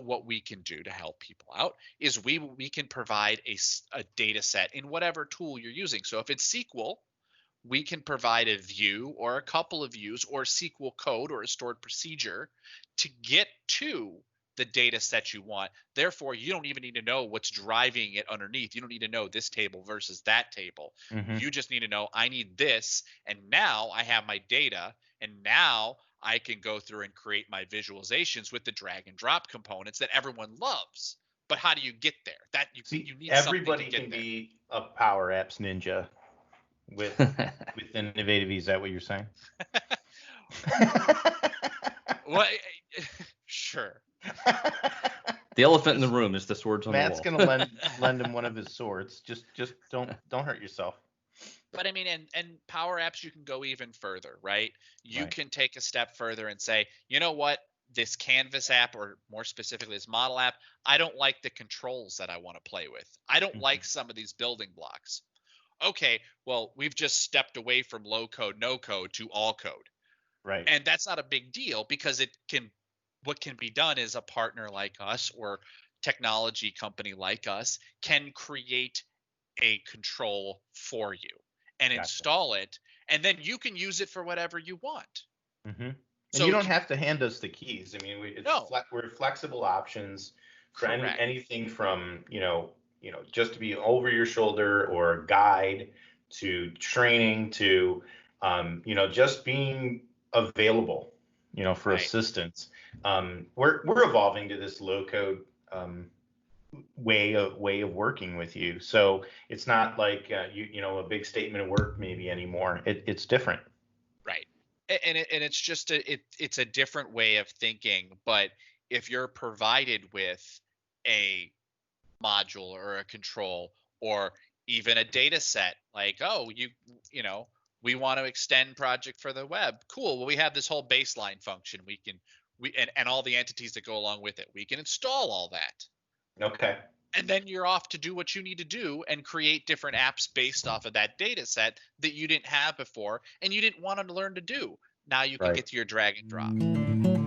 what we can do to help people out is we can provide a data set in whatever tool you're using. So if it's SQL, we can provide a view or a couple of views or SQL code or a stored procedure to get to the data set you want. Therefore, you don't even need to know what's driving it underneath. You don't need to know this table versus that table. Mm-hmm. You just need to know I need this, and now I have my data, and now I can go through and create my visualizations with the drag and drop components that everyone loves. But how do you get there? That you need something to Everybody get can there. be a PowerApps ninja with innovative. Is that what you're saying? Well, sure. The elephant in the room is the swords on Matt's the wall. gonna lend him one of his swords. Just don't hurt yourself. But I mean, and Power Apps, you can go even further, right? You Right. can take a step further and say, you know what, this Canvas app, or more specifically this model app, I don't like the controls that I want to play with. I don't like some of these building blocks. Okay, well, we've just stepped away from low code, no code to all code. Right. And that's not a big deal, because what can be done is a partner like us or technology company like us can create a control for you and Gotcha. install it, and then you can use it for whatever you want. Mm-hmm. And So you don't have to hand us the keys. I mean, No. we're flexible options for Correct. anything from just to be over your shoulder or a guide to training to just being available for Right. assistance. We're evolving to this low code way of working with you. So it's not like a big statement of work maybe anymore. It's different. Right. And it's just it's a different way of thinking. But if you're provided with a module or a control or even a data set, like, oh, we want to extend project for the web, cool, well, we have this whole baseline function, and all the entities that go along with it, we can install all that. Okay. And then you're off to do what you need to do and create different apps based off of that data set that you didn't have before and you didn't want to learn to do. Now you can Right. get to your drag and drop.